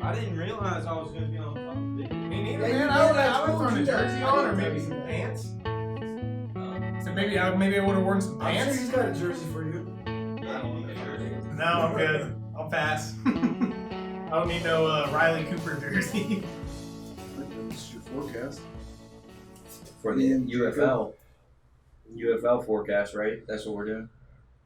I didn't realize I was going to be on fucking video. Me neither, Yeah, man. you I would did. I have thrown a told you that. jersey I on, or didn't maybe tell some you that. pants. So maybe I would have worn some I'm sure pants. he's got a jersey for you. I don't need a jersey. No, I'm good. I'll pass. I don't need no Riley Cooper jersey. This is your forecast. For the UFL forecast, right? That's what we're doing.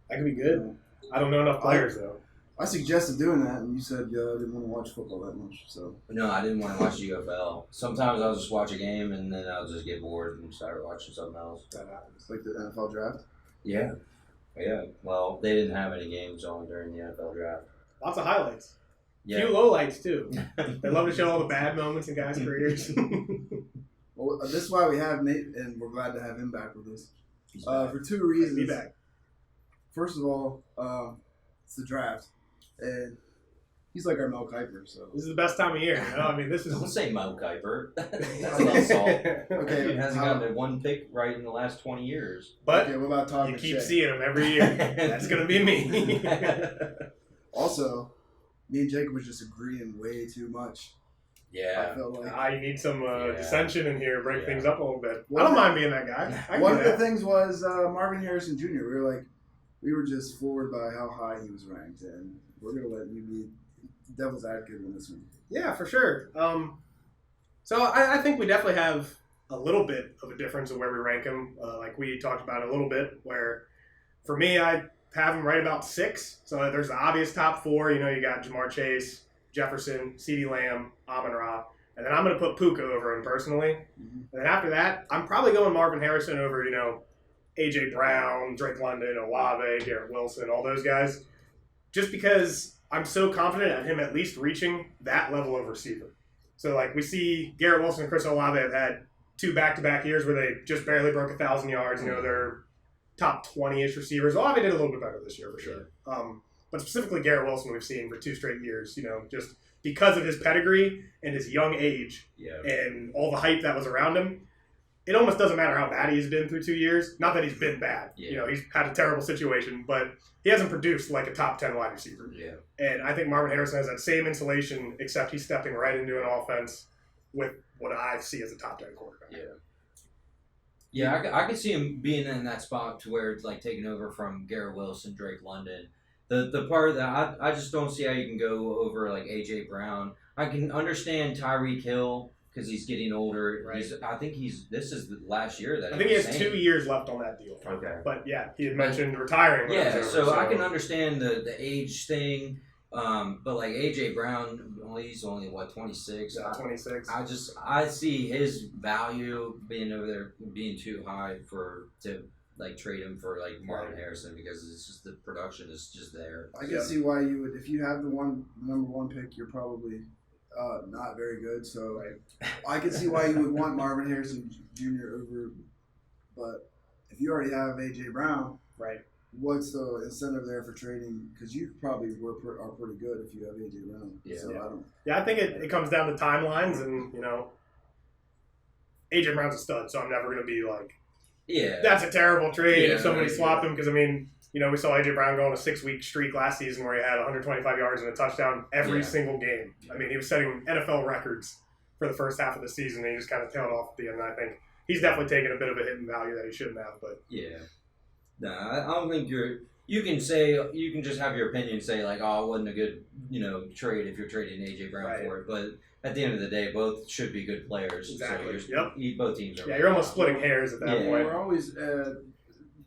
That could be good. I don't know enough players though. I suggested doing that, and you said I didn't want to watch football that much. So No, I didn't want to watch UFL. Sometimes I'll just watch a game and then I'll just get bored and start watching something else. That happens. it's like the NFL draft. Yeah. Yeah. Well, they didn't have any games on during the NFL draft. Lots of highlights. Yeah. Few lowlights too. They love to show all the bad moments in guys' careers. Well, this is why we have Nate, and we're glad to have him back with us He's back. for two reasons. Be back. First of all, it's the draft, and he's like our Mel Kiper. So This is the best time of year. You know? I mean, this is. Don't say Mo Kiper. That's an assault. okay, Dude hasn't gotten a one pick right in the last 20 years. But okay, what about Todd you McShay? keep seeing him every year. That's gonna be me. Also, me and Jacob was just agreeing way too much. I Yeah. felt like I need some Yeah. dissension in here, break Yeah. things up a little bit. One I don't of the- mind being that guy. I can one do of the that. things was Marvin Harrison Jr. We were just floored by how high he was ranked, and we're gonna let you be devil's advocate in this one. Yeah, for sure. So I think we definitely have a little bit of a difference of where we rank him. Like we talked about a little bit, where for me, I have him right about 6. So there's the obvious top 4. You know, you got Jamar Chase, Jefferson, CeeDee Lamb, Amon-Ra. And then I'm going to put Puka over him personally. Mm-hmm. And then after that, I'm probably going Marvin Harrison over, A.J. Brown, Drake London, Olave, Garrett Wilson, all those guys. Just because I'm so confident at him at least reaching that level of receiver. So, like, we see Garrett Wilson and Chris Olave have had 2 back-to-back years where they just barely broke 1,000 yards. They're top 20-ish receivers. Olave did a little bit better this year for sure. But specifically Garrett Wilson we've seen for 2 straight years, just because of his pedigree and his young age Yeah. and all the hype that was around him. It almost doesn't matter how bad he's been through 2 years. Not that he's been bad. Yeah. He's had a terrible situation, but he hasn't produced like a top 10 wide receiver. Yeah. And I think Marvin Harrison has that same insulation, except he's stepping right into an offense with what I see as a top 10 quarterback. Yeah. Yeah, I could see him being in that spot to where it's like taking over from Garrett Wilson, Drake London. The part that I just don't see how you can go over like A.J. Brown. I can understand Tyreek Hill because he's getting older. Right. I think this is the last year that I think he was has saying. 2 years left on that deal. Okay. But yeah, he had mentioned retiring. when it Yeah, was over, so I can understand the age thing, but like A.J. Brown, he's only 26. Yeah, 26. I see his value being over there being too high to like trade him for like Marvin Harrison because it's just the production is just there. I can see why you would, if you have the number 1 pick, you're probably not very good. So I can see why you would want Marvin Harrison Jr. over. But if you already have A.J. Brown, right? What's the incentive there for trading? Because you probably are pretty good if you have A.J. Brown. Yeah. So I think it comes down to timelines, and A.J. Brown's a stud, so I'm never going to be like, Yeah. that's a terrible trade Yeah, if somebody yeah. swapped him, because we saw A.J. Brown go on a 6-week streak last season where he had 125 yards and a touchdown every Yeah. single game. He was setting NFL records for the first half of the season, and he just kind of tailed off at the end. And I think he's definitely taken a bit of a hit in value that he shouldn't have, but Yeah. No, I don't think you can just have your opinion and say like, oh, it wasn't a good, trade if you're trading A.J. Brown Right. for it. But at the end of the day, both should be good players. Exactly. So both teams are. yeah, you're almost splitting hairs at that Yeah. point. we're always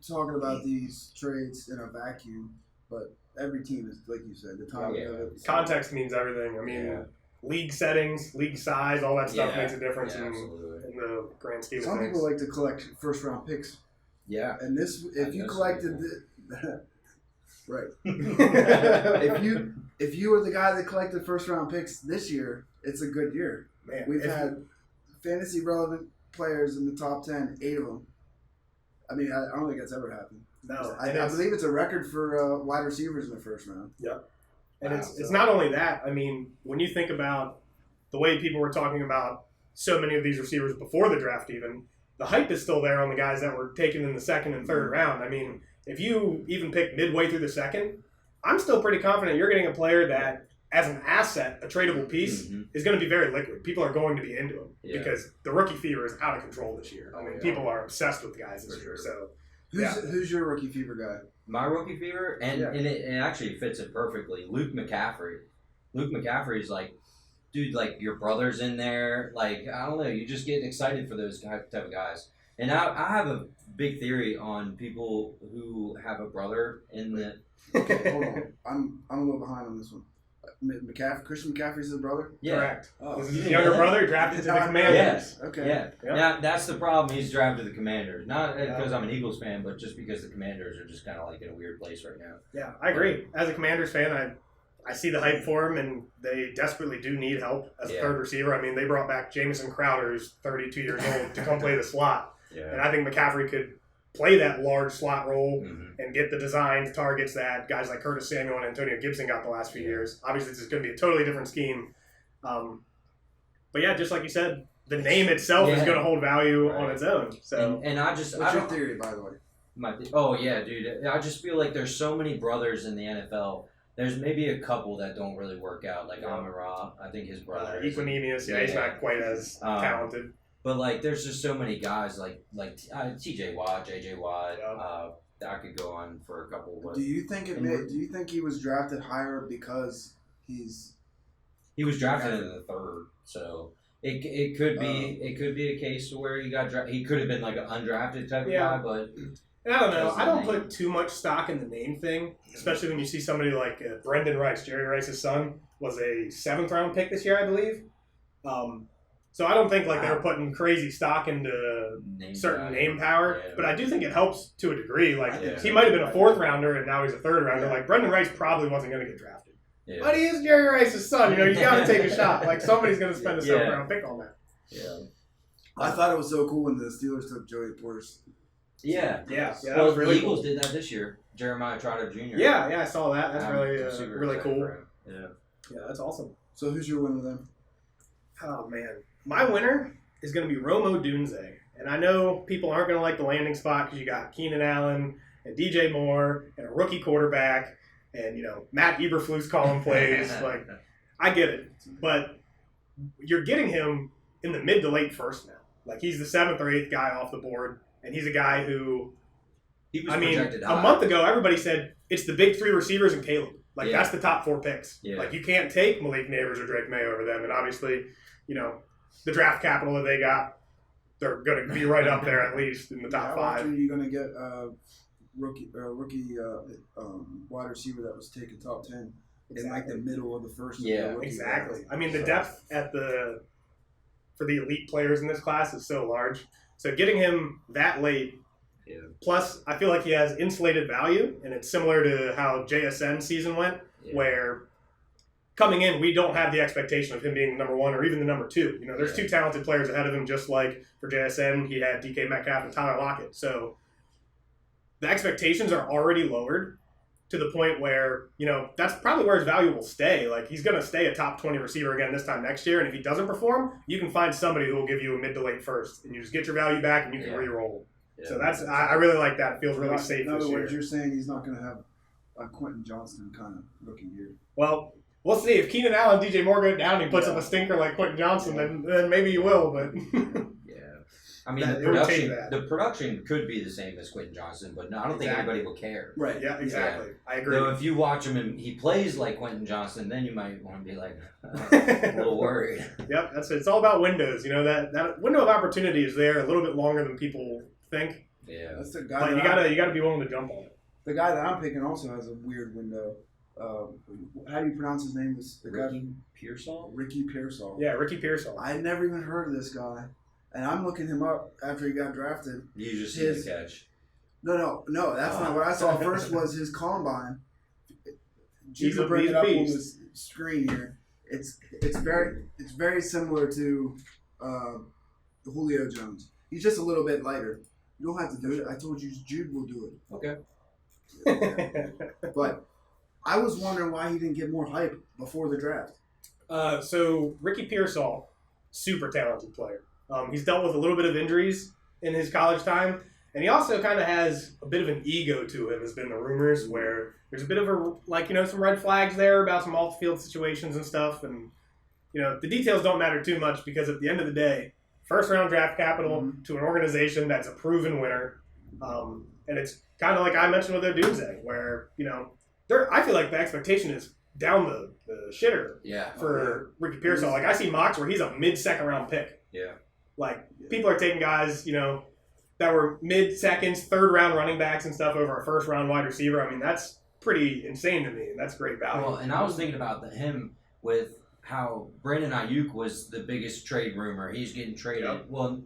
talking about these trades in a vacuum, but every team is, like you said, the timing Yeah. of it. Context means everything. Yeah. League settings, league size, all that stuff Yeah. makes a difference Yeah, in absolutely. the grand scheme of Some things. people like to collect first-round picks. Yeah. And this, if you know some collected, people. right? if you were the guy that collected first-round picks this year, it's a good year. Man, We've had fantasy relevant players in the top 10, 8 of them. I don't think that's ever happened. no, I believe it's a record for wide receivers in the first round. And Wow, it's not only that. When you think about the way people were talking about so many of these receivers before the draft, even the hype is still there on the guys that were taken in the second and third round. If you even pick midway through the second, I'm still pretty confident you're getting a player that as an asset, a tradable piece, is going to be very liquid. People are going to be into him because the rookie fever is out of control this year. I mean, people are obsessed with guys this year. So, who's your rookie fever guy? My rookie fever, and it actually fits it perfectly. Luke McCaffrey. Luke McCaffrey's like, dude, like your brother's in there. Like, I don't know, you just get excited for those type of guys. And I have a big theory on people who have a brother in the. Okay, hold on. I'm a little behind on this one. Christian McCaffrey's his brother? Yeah. Correct. Oh. This is his younger brother drafted to the Commanders. Yes. Okay. Yeah. Now, that's the problem. He's drafted to the Commanders. Not because I'm an Eagles fan, but just because the Commanders are just kind of like in a weird place right now. Yeah, I agree. As a Commanders fan, I see the hype for him, and they desperately do need help as a third receiver. I mean, they brought back Jamison Crowder, who's 32 years old, to come play the slot. Yeah. And I think McCaffrey could play that large slot role and get the designed targets that guys like Curtis Samuel and Antonio Gibson got the last few years. Obviously, this is going to be a totally different scheme. But yeah, just like you said, the name itself is going to hold value on its own. So, and what's your theory, by the way? Dude. I just feel like there's so many brothers in the NFL. There's maybe a couple that don't really work out, like Amon-Ra. I think his brother. Equinemius, he's not quite as talented. But like, there's just so many guys like T.J. Watt, J.J. Watt. I could go on for a couple. Do you think do you think he was drafted higher because he was drafted in the third, so it could be a case where he got drafted. He could have been like an undrafted type of guy, but. And I don't know. I don't put too much stock in the name thing, especially when you see somebody like Brendan Rice, Jerry Rice's son, was a 7th round pick this year, I believe. So I don't think like they were putting crazy stock into certain name power, but I do think it helps to a degree. Like he might have been a 4th rounder and now he's a 3rd rounder. Like Brendan Rice probably wasn't going to get drafted, but he is Jerry Rice's son. You know, you got to take a shot. Like somebody's going to spend a 7th round pick on that. Yeah. I thought it was so cool when the Steelers took Joey Porter's. Yeah. Well, the Eagles did that this year. Jeremiah Trotter Jr. Yeah, I saw that. That's really cool. Yeah, that's awesome. So who's your winner then? Oh man, my winner is going to be Rome Odunze, and I know people aren't going to like the landing spot because you got Keenan Allen and DJ Moore and a rookie quarterback, and Matt Eberflus calling plays. Like, I get it, but you're getting him in the mid to late first now. Like he's the 7th or 8th guy off the board. And he's a guy who, a month ago, everybody said it's the big 3 receivers and Caleb. Like, that's the top 4 picks. Yeah. Like, you can't take Malik Neighbors or Drake May over them. And obviously, the draft capital that they got, they're going to be right up there at least in the top 5. How often are you going to get a rookie wide receiver that was taken top 10 in like the middle of the first? Yeah, exactly. I mean, the depth for the elite players in this class is so large. So getting him that late, plus I feel like he has insulated value, and it's similar to how JSN season went, where coming in, we don't have the expectation of him being the number 1 or even the number 2. There's 2 talented players ahead of him, just like for JSN, he had DK Metcalf and Tyler Lockett. So the expectations are already lowered to the point where, that's probably where his value will stay. Like, he's going to stay a top 20 receiver again this time next year, and if he doesn't perform, you can find somebody who will give you a mid to late first, and you just get your value back, and you can re-roll. Yeah. So I really like that. It feels really safe in other words, year. You're saying he's not going to have a Quentin Johnston kind of rookie year. Well, we'll see. If Keenan Allen and DJ Moore go down and he puts up a stinker like Quentin Johnson, then maybe he will, but... I mean, the production could be the same as Quentin Johnson, but I don't think anybody will care. Right, yeah, exactly. I agree. Though if you watch him and he plays like Quentin Johnson, then you might want to be like a little worried. Yep, it's all about windows. That window of opportunity is there a little bit longer than people think. Yeah. That's the guy. But you gotta be willing to jump on it. The guy that I'm picking also has a weird window. How do you pronounce his name? Ricky Pearsall? Ricky Pearsall. Yeah, Ricky Pearsall. I never even heard of this guy. And I'm looking him up after he got drafted. You just see the catch. No. That's not what I saw. First was his combine. He's a bring it up on the screen here. It's very similar to Julio Jones. He's just a little bit lighter. You don't have to do it. I told you Jude will do it. Okay. But I was wondering why he didn't get more hype before the draft. So Ricky Pearsall, super talented player. He's dealt with a little bit of injuries in his college time, And he also kind of has a bit of an ego to him, has been the rumors, where there's a bit of a, some red flags there about some off-field situations and stuff. And, the details don't matter too much because at the end of the day, first-round draft capital to an organization that's a proven winner. And it's kind of like I mentioned with their doomsday, where, I feel like the expectation is down the shitter for Ricky Pearsall. Like, I see mocks where he's a mid-second round pick. Yeah. Like, people are taking guys, that were mid-seconds, third-round running backs and stuff over a first-round wide receiver. I mean, that's pretty insane to me, and that's great value. Well, and I was thinking about him with how Brandon Ayuk was the biggest trade rumor. He's getting traded. Yep. Well,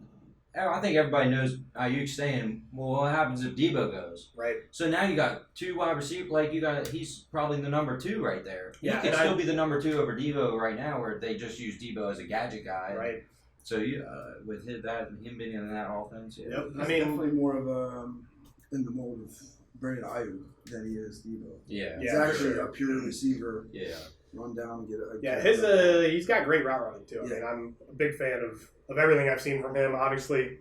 I think everybody knows Ayuk's saying, well, what happens if Debo goes? Right. So now you got 2 wide receivers. He's probably the number 2 right there. Yeah, He could still be the number 2 over Debo right now, where they just use Debo as a gadget guy. Right. So with him being in that offense, yeah. Yep. He's definitely more of a in the mold of Brandon Ayuk than he is Debo. Yeah. He's Yeah, actually for a pure receiver. Yeah. Run down and get a Yeah, he's got great route running too. I Yeah. mean, I'm a big fan of everything I've seen from him. Obviously,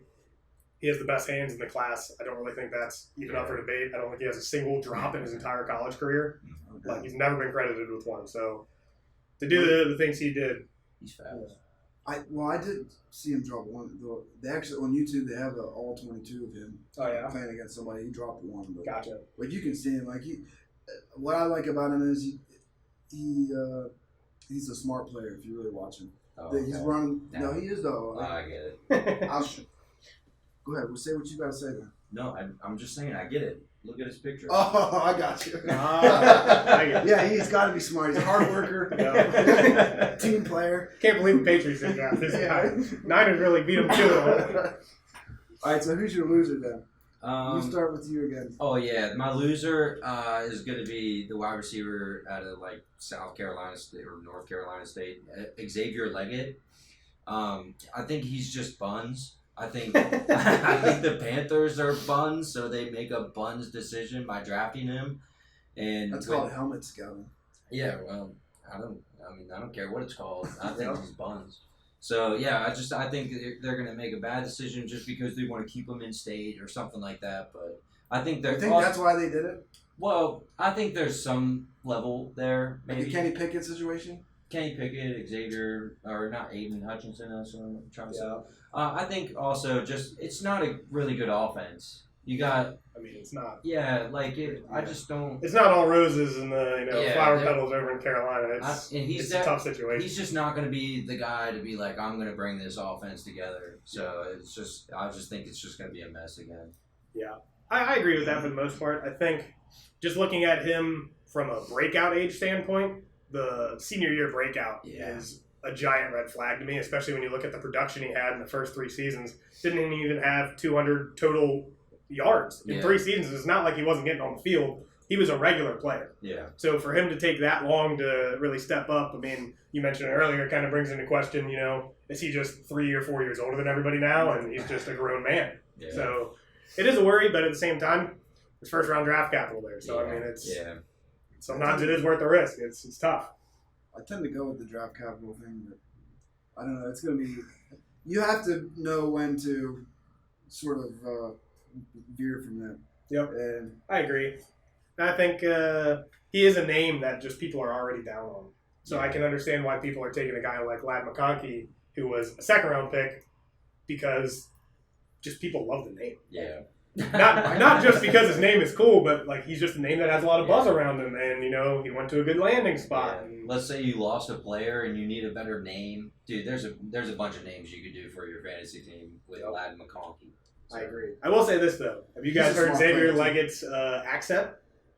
he has the best hands in the class. I don't really think that's even up for debate. I don't think he has a single drop in his entire college career. Like, he's never been credited with one. So to do the things he did, He's fast. I did see him drop one. They actually on YouTube they have an all 22 of him playing against somebody. He dropped one, but Gotcha. But you can see him like what I like about him is he's a smart player if you really watch him. Oh, He's running. No, he is though. I get it. Go ahead. We'll say what you got to say then. No, I'm just saying, I get it. Look at his picture. Oh, I got you. I get it. Yeah, he's got to be smart. He's a hard worker, Yeah. team player. Can't believe the Patriots didn't draft this guy. Niners really beat him too. All right, so who's your loser then? We'll Um, start with you again. Oh yeah, my loser is going to be the wide receiver out of like South Carolina State or North Carolina State, Xavier Leggett. I think he's just buns. I think the Panthers are buns, so they make a buns decision by drafting him. And That's called helmet scouting. yeah, well, I don't care what it's called. I think he's buns. So yeah, I think they're going to make a bad decision just because they want to keep him in state or something like that. But I think they're. I think that's why they did it. Well, I think there's some level there. Like Maybe the Kenny Pickett situation. Kenny Pickett, Xavier, or not Aiden Hutchinson. That's what I'm trying to say. I think also just it's not a really good offense. You got. I mean, it's not. Yeah, like I just don't. It's not all roses and the Yeah, flower they're- petals over in Carolina. And It's a tough situation. He's just not going to be the guy to be like, I'm going to bring this offense together. So I just think it's just going to be a mess again. Yeah, I agree with that for the most part. I think just looking at him from a breakout age standpoint, the senior year breakout is a giant red flag to me, especially when you look at the production he had in the first 3 seasons. Didn't even have 200 total yards in 3 seasons. It's not like he wasn't getting on the field. He was a regular player. Yeah. So for him to take that long to really step up, I mean, you mentioned it earlier, it kind of brings into question, is he just 3 or 4 years older than everybody now, and he's just a grown man? Yeah. So it is a worry, but at the same time, there's first round draft capital there. So I mean, it's sometimes it is worth the risk. It's tough. I tend to go with the draft capital thing, but I don't know. It's going to be. You have to know when to sort of veer from that. Yep, And I agree. And I think he is a name that just people are already down on. So I can understand why people are taking a guy like Ladd McConkey, who was a second round pick, because just people love the name. Yeah. Not just because his name is cool, but like he's just a name that has a lot of buzz around him, and he went to a good landing spot. Yeah. Let's say you lost a player and you need a better name, dude. There's a bunch of names you could do for your fantasy team with Ladd McConkey. So. I agree. I will say this though: have you guys He's a heard smart Xavier player, too. Leggett's accent?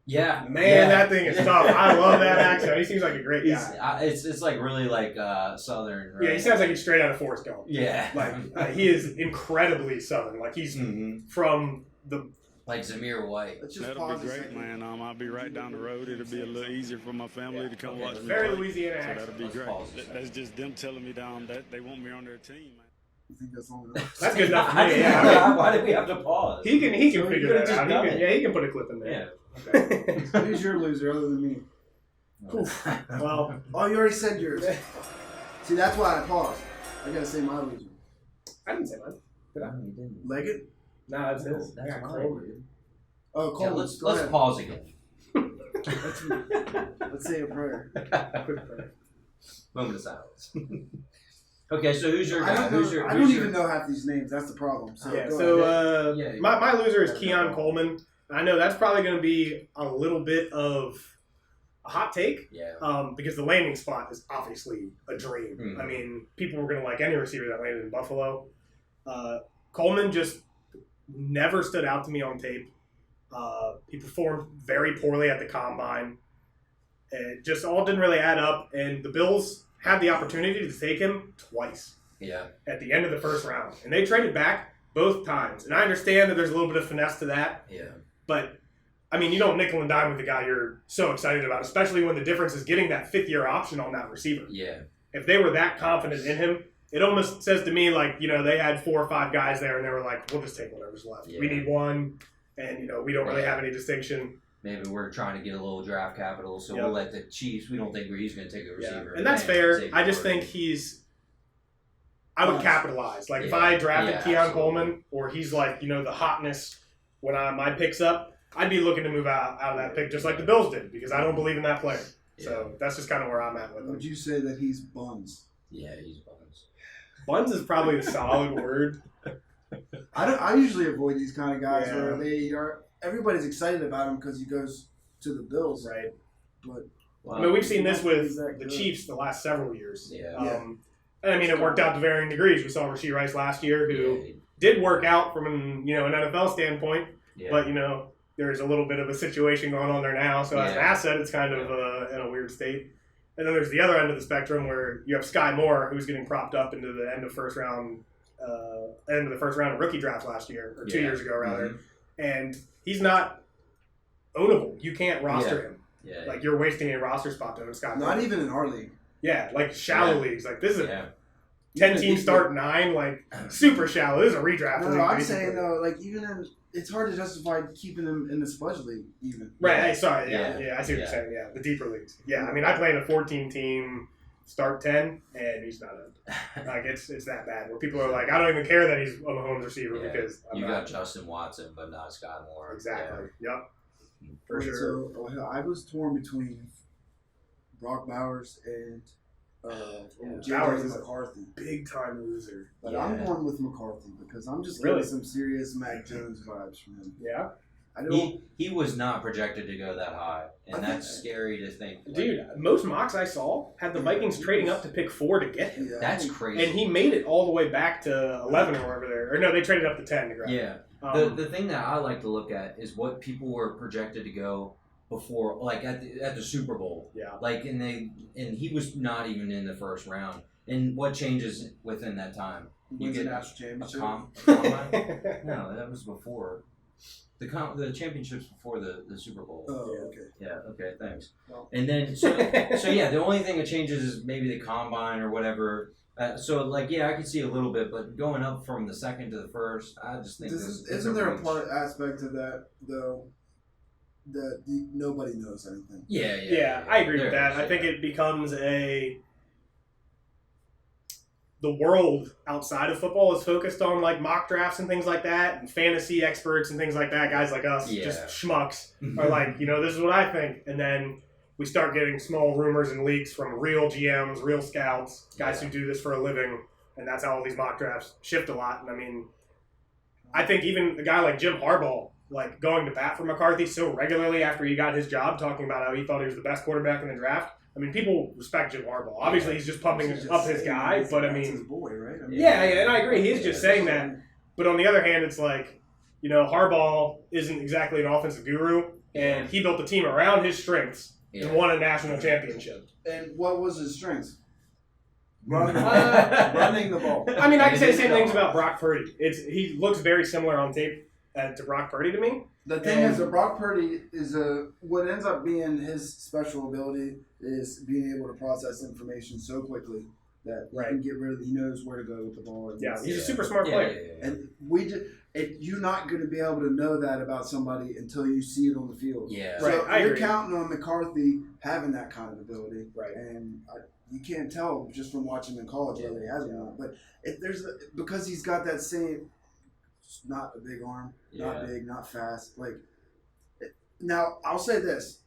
Yeah, Man, that thing is tough. I love that accent. He seems like a great guy. It's like really like southern. Right? Yeah, he sounds like he's straight out of Forrest Gump. Yeah, Like he is incredibly southern. Like he's from the. like Zamir White. let's just That'll pause be a great, second. man. I'll be right down the road. It'll be a little easier for my family to come watch me Very play. Louisiana So accent. that'll be Let's great. pause a second. That's just them telling me down that they want me on their team, man. You think that's long enough? That's good enough for me. Yeah, I mean, Why did we have to pause? he can So we figure could've that just out. done it. He can put a clip in there. Yeah. Okay. Who's your loser other than me? Well, Oh, you already said yours. See, that's why I paused. I gotta say my loser. I didn't say mine. No, you didn't. Leggett? No, that's his. That's Yeah, mine, Coleman. dude. Oh, Yeah, Coleman, let's go ahead. pause again. Let's say a prayer. Moment of silence. Okay, so who's your I guy? don't, Who's your? I who's don't your- even know half these names. That's the problem. So, Yeah, go so ahead. Yeah. my loser is Keon Coleman. I know that's probably going to be a little bit of a hot take Yeah. because the landing spot is obviously a dream. Mhm. I mean, people were going to like any receiver that landed in Buffalo. Coleman just never stood out to me on tape. He performed very poorly at the combine. It just all didn't really add up, and the Bills had the opportunity to take him twice Yeah. at the end of the first round, and they traded back both times. And I understand that there's a little bit of finesse to that, Yeah. but I mean, you don't nickel and dime with the guy you're so excited about, especially when the difference is getting that fifth-year option on that receiver. Yeah. If they were that confident in him, it almost says to me like, they had 4 or 5 guys there, and they were like, we'll just take whatever's left. We Yeah. need one, and we don't really Yeah. have any distinction. Maybe we're trying to get a little draft capital, so Yep. we'll let the Chiefs. We don't think he's going to take a receiver. And that's Man, fair. Xavier I just Worthy. think I would capitalize. Like if Yeah. I drafted Yeah, Keon absolutely. Coleman, or he's like, the hotness when my pick's up, I'd be looking to move out of that pick just like the Bills did because I don't believe in that player. Yeah. So that's just kind of where I'm at with him. Would you say that he's buns? Yeah, he's buns. Buns is probably a solid word. I usually avoid these kind of guys Yeah. where they are. Everybody's excited about him because he goes to the Bills, Right. but Well, I mean, we've seen he's this not with that the good. Chiefs the last several years. Yeah. And I mean, it worked out to varying degrees. We saw Rashee Rice last year, who Yeah. did work out from an NFL standpoint, Yeah. but there's a little bit of a situation going on there now. So as an Yeah. asset, it's kind of in a weird state. And then there's the other end of the spectrum where you have Sky Moore, who's getting propped up into the end of the first round of rookie draft last year, or 2 Yeah. years ago rather, Mhm. and he's not ownable. You can't roster him. Yeah. Like you're wasting a roster spot to him, Sky Moore. not even in our league. Yeah, like shallow Yeah. leagues. Like this is yeah. 10 teams start 9, like super shallow. This is a redraft No, league. I'm basically. saying though, like even in, it's hard to justify keeping him in the Spudge League even. Right, Yeah. hey, sorry, yeah, I see what Yeah. you're saying, yeah, the deeper leagues. Yeah, I mean, I play in a 14 team, start 10, and he's not like, it's that bad, where people are like, I don't even care that he's a Mahomes receiver Yeah. because I'm You not. got Justin Watson, but not Scott Moore. Exactly, yep, for Wait, sure. So I was torn between Brock Bowers and Bowers J.J. is a McCarthy. Big time loser. But Yeah. I'm going with McCarthy because I'm just Really? getting some serious Mac Jones vibes from him. Yeah, I don't. He was not projected to go that high, and I that's think- scary to think. like, dude, most mocks I saw had the Vikings trading up to pick 4 to get him. Yeah, that's I think- crazy. And he made it all the way back to 11 or wherever there. Or no, they traded up to 10 to grab him. Yeah. The thing that I like to look at is what people were projected to go before, like at the Super Bowl. Yeah. Like and he was not even in the first round. And what changes within that time? You Wins a get national a championship. combine? No, that was before the championships before the Super Bowl. Oh, Yeah. okay. Yeah. Okay. Thanks. Well. And then so yeah, the only thing that changes is maybe the combine or whatever. So like yeah, I can see a little bit, but going up from the second to the first, I just think Isn't there a part aspect to that though? That nobody knows anything. Yeah, Yeah, I agree with There that. is, I think yeah. it becomes the world outside of football is focused on like mock drafts and things like that, and fantasy experts and things like that. Guys like us, Yeah. just schmucks, are like, this is what I think, and then we start getting small rumors and leaks from real GMs, real scouts, guys who do this for a living, and that's how all these mock drafts shift a lot. And I mean, I think even a guy like Jim Harbaugh, like going to bat for McCarthy so regularly after he got his job, talking about how he thought he was the best quarterback in the draft. I mean, people respect Jim Harbaugh. Obviously, he's just pumping He's just up his saying guy, that's- but I that's his mean, boy, right? I mean, yeah, and I agree. He is just Yeah. saying that. But on the other hand, it's like, Harbaugh isn't exactly an offensive guru, and he built the team around his strengths Yeah. and won a national championship. And what was his strengths? Running Running the ball. I mean, I can say the same things about Brock Purdy. He looks very similar on tape to Brock Purdy to me. The thing is, that Brock Purdy is what ends up being his special ability is being able to process information so quickly that he can get rid of. He knows where to go with the ball. Yeah, he's a super smart player. And you're not going to be able to know that about somebody until you see it on the field. Yeah. So Right, I you're agree. counting on McCarthy having that kind of ability, Right. and you can't tell just from watching him in college whether he has it or not. But because he's got that same not a big arm, Yeah. not big, not fast. Now I'll say this: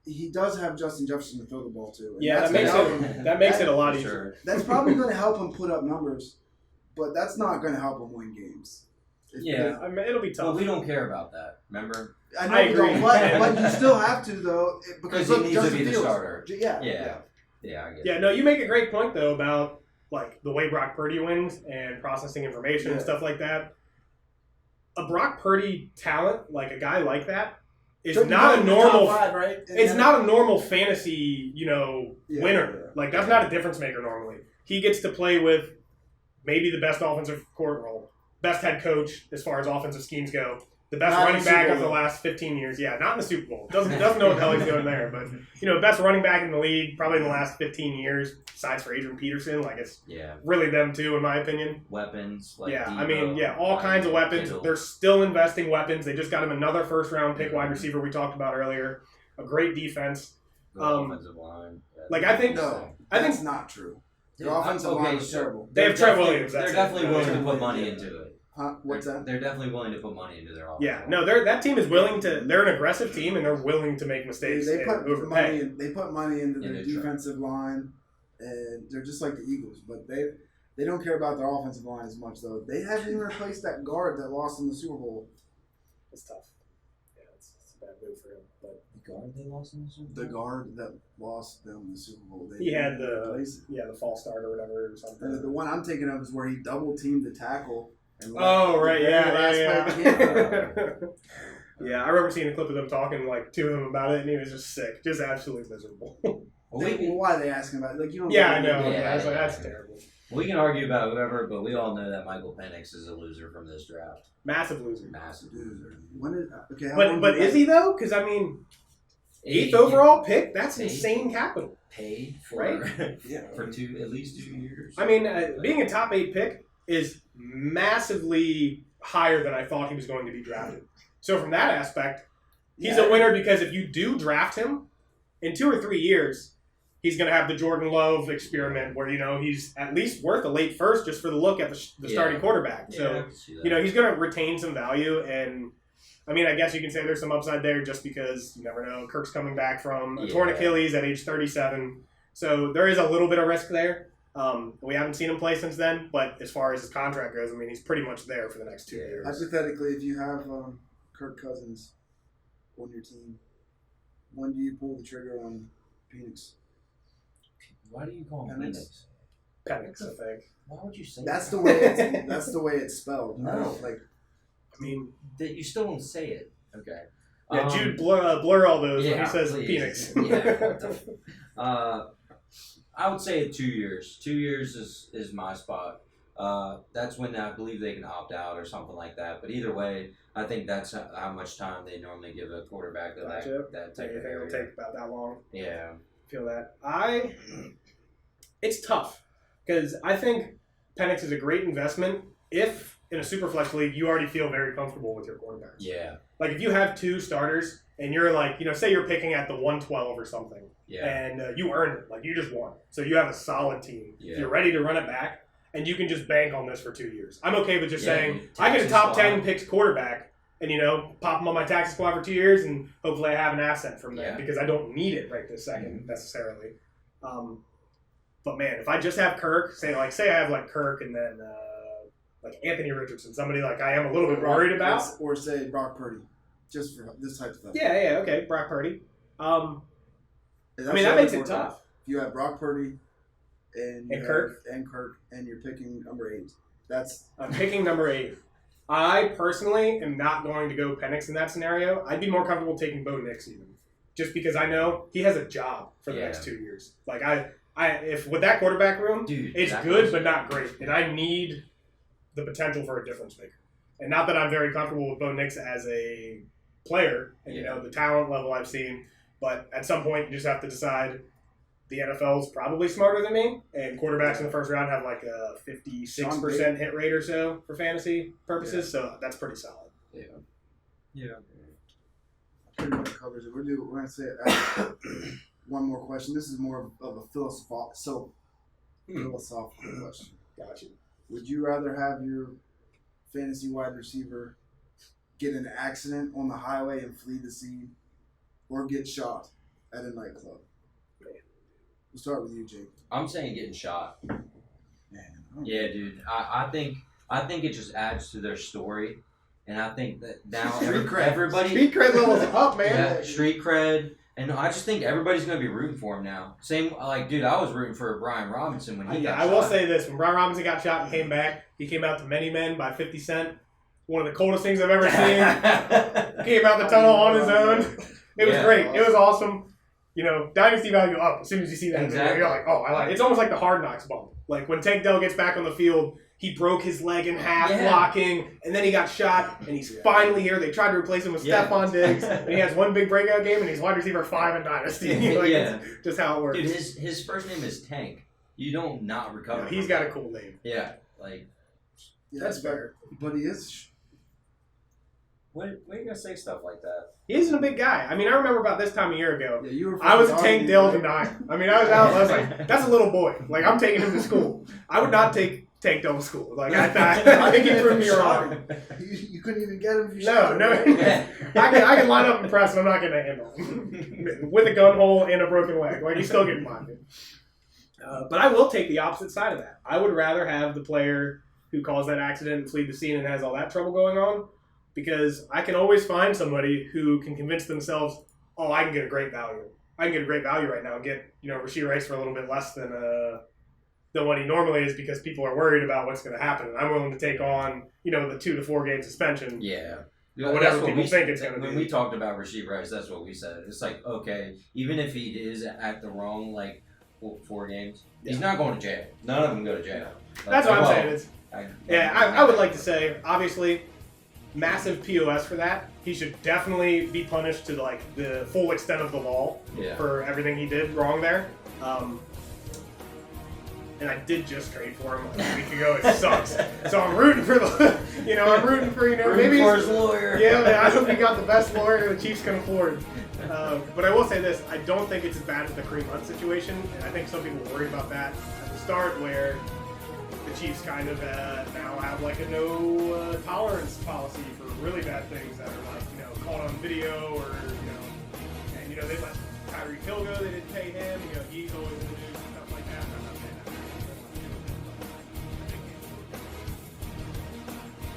he does have Justin Jefferson to throw the ball to. And Yeah, that's that makes gonna help him. that makes it a lot For easier. sure. That's probably going to help him put up numbers, but that's not going to help him win games. Yeah. I mean, it'll be tough. Well, we don't care about that. Remember? I know I you don't, agree. but you still have to though because Because he look, needs Justin to be the Fields. starter. Yeah, Yeah, I get Yeah, it. no, you make a great point though about like the way Brock Purdy wins and processing information and Yeah. stuff like that. A Brock Purdy talent, like a guy like that, is Should be not a in the top normal. five, right? It's not a normal fantasy, Yeah. winner. Like that's not a difference maker normally. He gets to play with maybe the best offensive court role, best head coach as far as offensive schemes go, the best Not in running the Super back of Bowl. the last 15 years. Yeah, not in the Super Bowl. Doesn't know what the hell he's doing there, but best running back in the league probably in the last 15 years, besides for Adrian Peterson. Like it's Yeah. really them two, in my opinion. Weapons. Like Yeah, I Debo, mean, yeah, all kinds of weapons. Kittle. They're still investing weapons. They just got him another first-round pick wide receiver we talked about earlier. A great defense. Good offensive line. Yeah. Like I think, No, I think that's not true. Dude, Their offensive okay, line is so terrible. They have they're Trent definitely- Williams, that's They're it. definitely willing to Trent put money Williams, into it. Huh? What's that? They're definitely willing to put money into their offense. yeah, no, that team is willing to. They're an aggressive team and they're willing to make mistakes. They and put overpay. money. They put money into Yeah, their they try. defensive line, and they're just like the Eagles. But they don't care about their offensive line as much, though. They haven't even replaced that guard that lost in the Super Bowl. It's tough. Yeah, it's a bad move for him. But The guard they lost in the Super The Bowl? guard that lost them in the Super Bowl. They he had didn't replace it. the false start or whatever or something. The one I'm thinking of is where he double teamed the tackle. And Oh right, the very yeah. last play of the game. Yeah, I remember seeing a clip of them talking like two of them about it, and he was just sick, just absolutely miserable. Well, Well, why are they asking about it? Like you don't. Yeah, I get know. it. Yeah, I was like, yeah. that's terrible. we can argue about whoever, but we all know that Michael Penix is a loser from this draft. Massive loser. Massive. Dude, when is okay? How But long but did is that- he though? Because I mean, eighth Eight overall pick. That's Eight. insane capital. paid for Right? Yeah. for at least 2 years. I mean, being a top 8 pick is massively higher than I thought he was going to be drafted. So from that aspect, he's Yeah. a winner because if you do draft him in 2 or 3 years, he's going to have the Jordan Love experiment where he's at least worth a late first just for the look at the starting quarterback. Yeah, So I can see that. he's going to retain some value. And I mean, I guess you can say there's some upside there just because you never know. Kirk's coming back from a torn Yeah. Achilles at age 37. So there is a little bit of risk there. We haven't seen him play since then, but as far as his contract goes, I mean, he's pretty much there for the next 2 Yeah. years. Hypothetically, if you have Kirk Cousins on your team, when do you pull the trigger on Phoenix? Why do you call him Penix? Penix? Penix, I think. Why would you say That's that? the way. That's the way it's spelled. I No. don't like. I mean, That you still don't say it. Okay. yeah, Jude, blur all those when yeah, he says please. Phoenix. Yeah, what the I would say 2 years. 2 years is my spot. That's when I believe they can opt out or something like that. But either way, I think that's how much time they normally give a quarterback of Gotcha. that So type you of think it'll area. take about that long? Yeah. Feel that. It's tough because I think Penix is a great investment if in a super flex league you already feel very comfortable with your quarterbacks. Yeah. Like if you have 2 starters and you're like, say you're picking at the 112 or something, Yeah. and you earned it, like you just won. So you have a solid team. Yeah. You're ready to run it back, and you can just bank on this for 2 years. I'm okay with just Yeah, saying you I get a taxi top squad. 10 picks quarterback, and pop him on my taxi squad for 2 years, and hopefully I have an asset from that Yeah. because I don't need it right this second Mhm. necessarily. But man, if I just have Kirk, say I have like Kirk and then like Anthony Richardson, somebody like I am a little bit worried about. Or say Brock Purdy, just for this type of stuff. Yeah, okay, Brock Purdy. That's I mean that the makes other it quarterback. tough. If you have Brock Purdy and Kirk? and you're picking number 8, that's I'm picking number 8. I personally am not going to go Penix in that scenario. I'd be more comfortable taking Bo Nix even, just because I know he has a job for the Yeah. next 2 years. Like if with that quarterback room, Dude, it's that good was- but not great, and I need the potential for a difference maker. And not that I'm very comfortable with Bo Nix as a player, and Yeah. the talent level I've seen, but at some point you just have to decide. The NFL is probably smarter than me, and quarterbacks in the first round have like a 56% hit rate or so for fantasy purposes, so that's pretty solid. Yeah. Yeah. pretty much covers it. We're going to say one more question. This is more of a philosophical question. Got you. Would you rather have your fantasy wide receiver get in an accident on the highway and flee the scene, or get shot at a nightclub? We'll start with you, Jake. I'm saying getting shot. Man, I don't know. Yeah, dude. I think it just adds to their story, and I think that now Street cred. everybody Street cred levels up, man. yeah, street cred, and I just think everybody's gonna be rooting for him now. Same like, dude, I was rooting for Brian Robinson when he got I shot. will say this: when Brian Robinson got shot and came back, he came out to Many Men by 50 Cent. One of the coldest things I've ever seen. Came out the tunnel on his own. It was Yeah. great. It was awesome. You know, dynasty value up as soon as you see that video. Exactly. You're like, oh, I like it. It's almost like the Hard Knocks bump. Like when Tank Dell gets back on the field, he broke his leg in half Yeah. blocking, and then he got shot, and he's finally here. They tried to replace him with Yeah. Stephon Diggs, and he has one big breakout game, and he's wide receiver 5 in Dynasty. Like, Yeah. it's just how it works. Dude, his first name is Tank. You don't not recover. Yeah, he's from got it. a cool name. Yeah, like Yeah, That's fair. But he is. When are you gonna say stuff like that? He isn't a big guy. I mean, I remember about this time a year ago. Yeah, you were. I was a fucking Tank dog, Dell dude. denier. I mean, I was like, that's a little boy. Like, I'm taking him to school. I would not take Tank Dell to school. Like, I think he proved me wrong. You couldn't even get him if you No, shot no. him. I can line up and press, and I'm not going to handle him. With a gun hole and a broken leg. Like, he's still getting mine. But I will take the opposite side of that. I would rather have the player who caused that accident and fled the scene and has all that trouble going on, because I can always find somebody who can convince themselves, oh, I can get a great value. I can get a great value right now and get, Rashee Rice for a little bit less than what he normally is, because people are worried about what's going to happen. And I'm willing to take on, the 2 to 4 game suspension. yeah. Or whatever That's what people we- think it's gonna When be. we talked about Rasheed Rice, that's what we said. It's like, okay, even if he is at the wrong 4 games, he's not going to jail. None of them go to jail. That's what I'm well, saying. I would like to say, obviously, massive POS for that. He should definitely be punished to the full extent of the law Yeah. for everything he did wrong there. And I did just trade for him a week ago. It sucks. So I'm rooting for I'm rooting for maybe for his lawyer. yeah. I hope he got the best lawyer the Chiefs can afford. But I will say this: I don't think it's as bad as the Kareem Hunt situation, and I think some people were worried about that at the start, where the Chiefs kind of now have a no tolerance policy for really bad things that are caught on video or